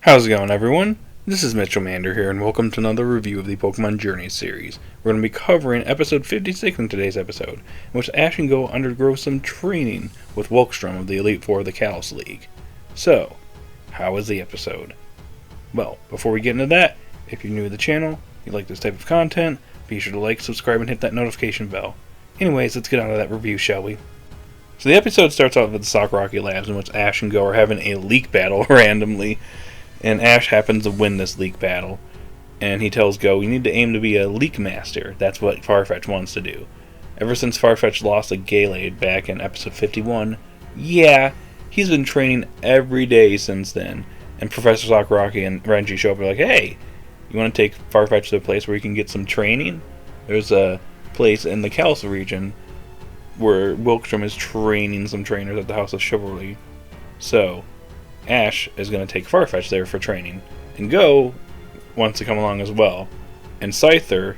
How's it going, everyone? This is Mitchellmander here, and welcome to another review of the Pokemon Journey series. We're going to be covering episode 56 in today's episode, in which Ash and Go undergo some training with Wikstrom of the Elite Four of the Kalos League. So, how was the episode? Well, before we get into that, if you're new to the channel, you like this type of content, be sure to like, subscribe, and hit that notification bell. Anyways, let's get on to that review, shall we? So the episode starts off with the Sakuragi Labs, in which Ash and Go are having a leak battle randomly. And Ash happens to win this leak battle. And he tells Go, you need to aim to be a leak master. That's what Farfetch'd wants to do. Ever since Farfetch'd lost to Gallade back in episode 51, yeah, he's been training every day since then. And Professor Sakuragi and Renji show up and are like, hey, you want to take Farfetch'd to a place where you can get some training? There's a place in the Kalos region where Wikstrom is training some trainers at the House of Chivalry. So Ash is going to take Farfetch'd there for training, and Go wants to come along as well. And Scyther,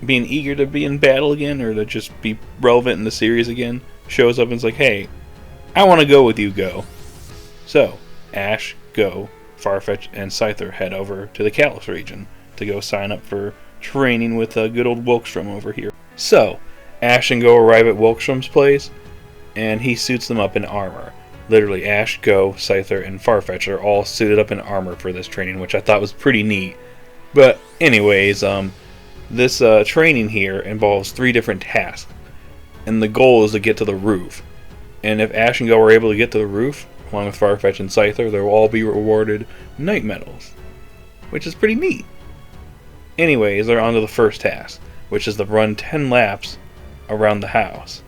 being eager to be in battle again, or to just be relevant in the series again, shows up and is like, hey, I want to go with you, Go. So, Ash, Go, Farfetch'd, and Scyther head over to the Kalos region to go sign up for training with good old Wikstrom over here. So, Ash and Go arrive at Wikstrom's place, and he suits them up in armor. Literally, Ash, Go, Scyther, and Farfetch'd are all suited up in armor for this training, which I thought was pretty neat. But anyways, this training here involves 3 different tasks, and the goal is to get to the roof. And if Ash and Go are able to get to the roof, along with Farfetch'd and Scyther, they will all be rewarded Night Medals, which is pretty neat. Anyways, they're on to the first task, which is to run 10 laps around the house.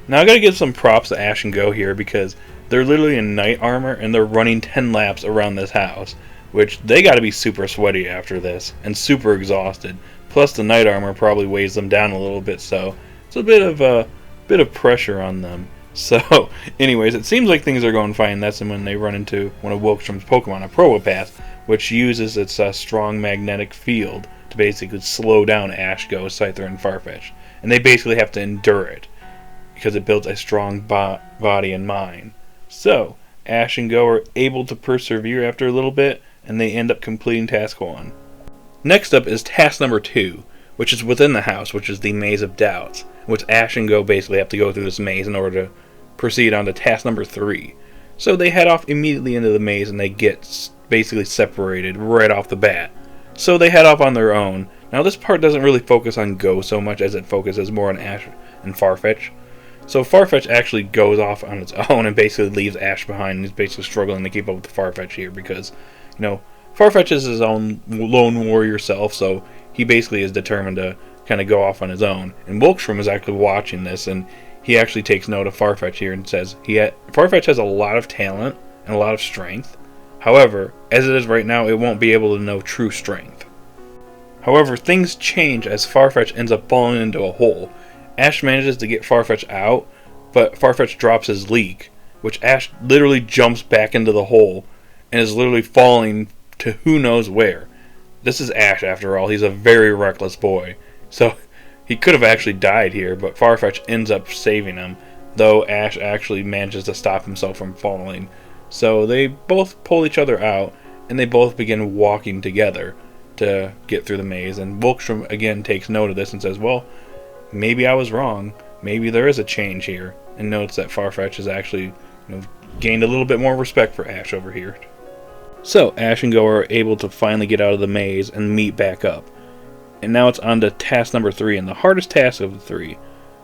Now I gotta give some props to Ash and Go here, because they're literally in knight armor and they're running 10 laps around this house, which they gotta be super sweaty after this and super exhausted. Plus the knight armor probably weighs them down a little bit, so it's a bit of pressure on them. So anyways, it seems like things are going fine. That's when they run into one of Wikstrom's Pokemon, a Probopath, which uses its strong magnetic field to basically slow down Ash, Go, Scyther, and Farfetch'd. And they basically have to endure it, because it builds a strong body and mind. So, Ash and Go are able to persevere after a little bit, and they end up completing task 1. Next up is task number 2, which is within the house, which is the Maze of Doubts, which Ash and Go basically have to go through this maze in order to proceed on to task number 3. So they head off immediately into the maze, and they get basically separated right off the bat. So they head off on their own. Now this part doesn't really focus on Go so much as it focuses more on Ash and Farfetch'd. So Farfetch'd actually goes off on its own and basically leaves Ash behind, and he's basically struggling to keep up with Farfetch'd here because, you know, Farfetch'd is his own lone warrior self, so he basically is determined to kind of go off on his own. And Wikstrom is actually watching this, and he actually takes note of Farfetch'd here and says Farfetch'd has a lot of talent and a lot of strength. However, as it is right now, it won't be able to know true strength. However, things change as Farfetch'd ends up falling into a hole. Ash manages to get Farfetch'd out, but Farfetch'd drops his leak, which Ash literally jumps back into the hole and is literally falling to who knows where. This is Ash, after all. He's a very reckless boy, so he could have actually died here, but Farfetch'd ends up saving him, though Ash actually manages to stop himself from falling. So they both pull each other out, and they both begin walking together to get through the maze, and Wikstrom again takes note of this and says, well, maybe I was wrong. Maybe there is a change here. And notes that Farfetch'd has actually, gained a little bit more respect for Ash over here. So, Ash and Go are able to finally get out of the maze and meet back up. And now it's on to task number 3, and the hardest task of the 3.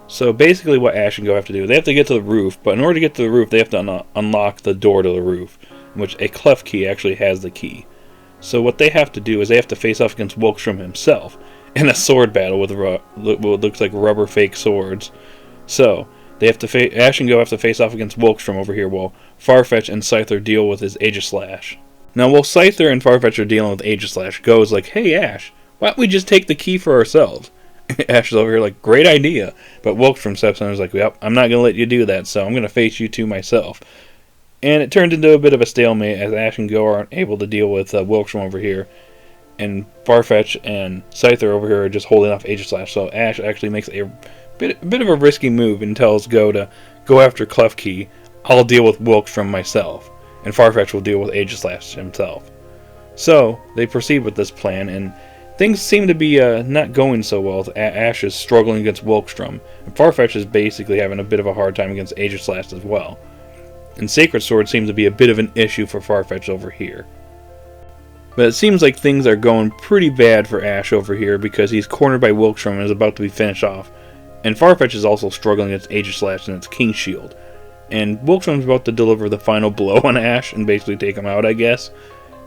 So basically what Ash and Go have to do, they have to get to the roof, but in order to get to the roof, they have to unlock the door to the roof, in which a clef key actually has the key. So what they have to do is they have to face off against Wikstrom himself in a sword battle with what looks like rubber fake swords. So they have to Ash and Go have to face off against Wikstrom over here, while Farfetch'd and Scyther deal with his Aegislash. Now while Scyther and Farfetch'd are dealing with Aegislash, Go is like, hey Ash, why don't we just take the key for ourselves? Ash is over here like, great idea. But Wikstrom steps in and is like, yep, I'm not going to let you do that, so I'm going to face you two myself. And it turns into a bit of a stalemate as Ash and Go aren't able to deal with Wikstrom over here. And Farfetch'd and Scyther over here are just holding off Aegislash. So Ash actually makes a bit of a risky move and tells Go to go after Clef Key. I'll deal with Wikstrom myself. And Farfetch'd will deal with Aegislash himself. So they proceed with this plan, and things seem to be not going so well. Ash is struggling against Wikstrom, and Farfetch'd is basically having a bit of a hard time against Aegislash as well. And Sacred Sword seems to be a bit of an issue for Farfetch'd over here. But it seems like things are going pretty bad for Ash over here because he's cornered by Wikstrom and is about to be finished off. And Farfetch'd is also struggling against Aegislash and its King Shield. And Wikstrom's about to deliver the final blow on Ash and basically take him out, I guess.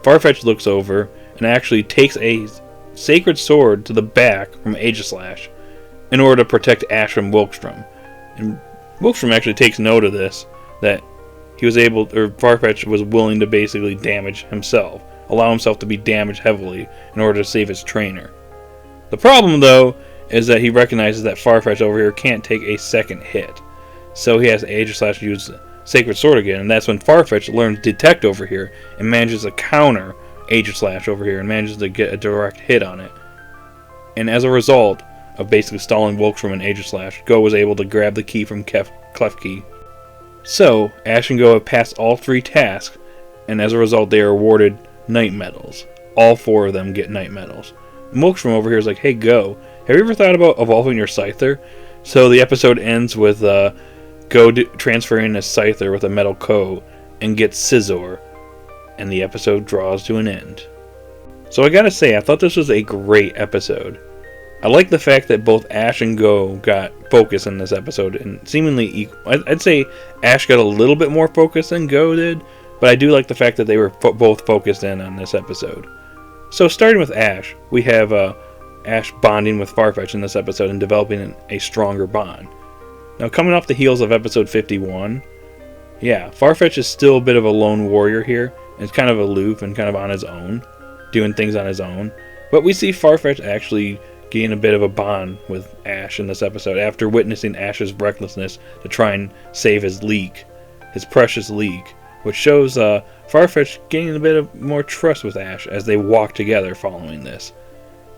Farfetch'd looks over and actually takes a Sacred Sword to the back from Aegislash in order to protect Ash from Wikstrom. And Wikstrom actually takes note of this, that he was able, or Farfetch'd was willing to basically damage himself, allow himself to be damaged heavily in order to save his trainer. The problem, though, is that he recognizes that Farfetch'd over here can't take a second hit. So he has Aegislash use Sacred Sword again, and that's when Farfetch'd learns Detect over here and manages to counter Aegislash over here and manages to get a direct hit on it. And as a result of basically stalling Wikstrom and Aegislash, Go was able to grab the key from Klefki. So, Ash and Go have passed all 3 tasks, and as a result they are awarded Knight Medals. All 4 of them get Knight Medals. And Wikstrom over here is like, hey Go, have you ever thought about evolving your Scyther? So the episode ends with Go transferring his Scyther with a metal coat and gets Scizor, and the episode draws to an end. So I gotta say, I thought this was a great episode. I like the fact that both Ash and Go got focus in this episode, and seemingly equal. I'd say Ash got a little bit more focus than Go did, but I do like the fact that they were both focused in on this episode. So starting with Ash, we have Ash bonding with Farfetch'd in this episode and developing a stronger bond. Now coming off the heels of episode 51, yeah, Farfetch'd is still a bit of a lone warrior here, and it's kind of aloof and kind of on his own, doing things on his own. But we see Farfetch'd actually gain a bit of a bond with Ash in this episode after witnessing Ash's recklessness to try and save his leek, his precious leek, which shows Farfetch'd gaining a bit of more trust with Ash as they walk together following this.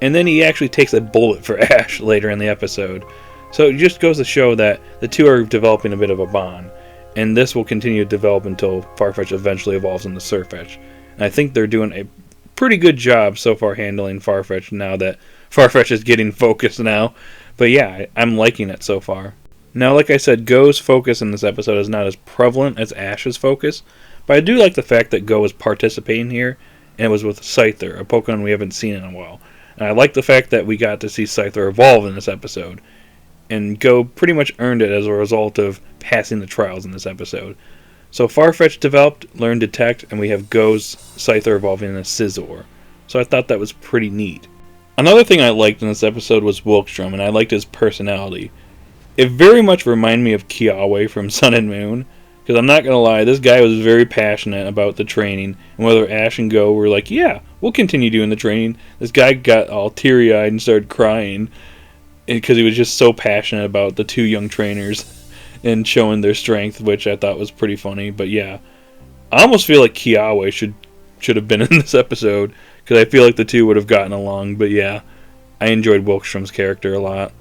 And then he actually takes a bullet for Ash later in the episode. So it just goes to show that the two are developing a bit of a bond, and this will continue to develop until Farfetch'd eventually evolves into Sirfetch'd. And I think they're doing a pretty good job so far handling Farfetch'd now that Farfetch'd is getting focused now. But yeah, I'm liking it so far. Now, like I said, Go's focus in this episode is not as prevalent as Ash's focus, but I do like the fact that Go is participating here, and it was with Scyther, a Pokemon we haven't seen in a while. And I like the fact that we got to see Scyther evolve in this episode, and Go pretty much earned it as a result of passing the trials in this episode. So Farfetch'd developed, learned Detect, and we have Go's Scyther evolving into Scizor. So I thought that was pretty neat. Another thing I liked in this episode was Wikstrom, and I liked his personality. It very much reminded me of Kiawe from Sun and Moon, because I'm not going to lie, this guy was very passionate about the training, and whether Ash and Go were like, yeah, we'll continue doing the training, this guy got all teary-eyed and started crying, because he was just so passionate about the two young trainers and showing their strength, which I thought was pretty funny. But yeah, I almost feel like Kiawe should have been in this episode, because I feel like the two would have gotten along. But yeah, I enjoyed Wikstrom's character a lot.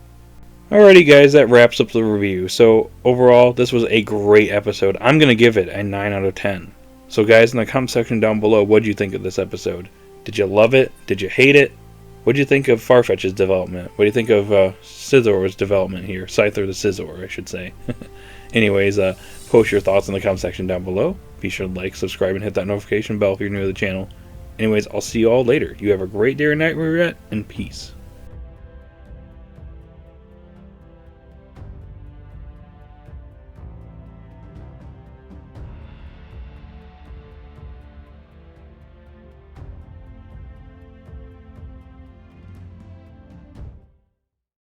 Alrighty guys, that wraps up the review. So overall, this was a great episode. I'm going to give it a 9 out of 10. So guys, in the comment section down below, what did you think of this episode? Did you love it? Did you hate it? What do you think of Farfetch'd's development? What do you think of Scizor's development here? Scyther the Scizor, I should say. Anyways, post your thoughts in the comment section down below. Be sure to like, subscribe, and hit that notification bell if you're new to the channel. Anyways, I'll see you all later. You have a great day or night where you're at, and peace.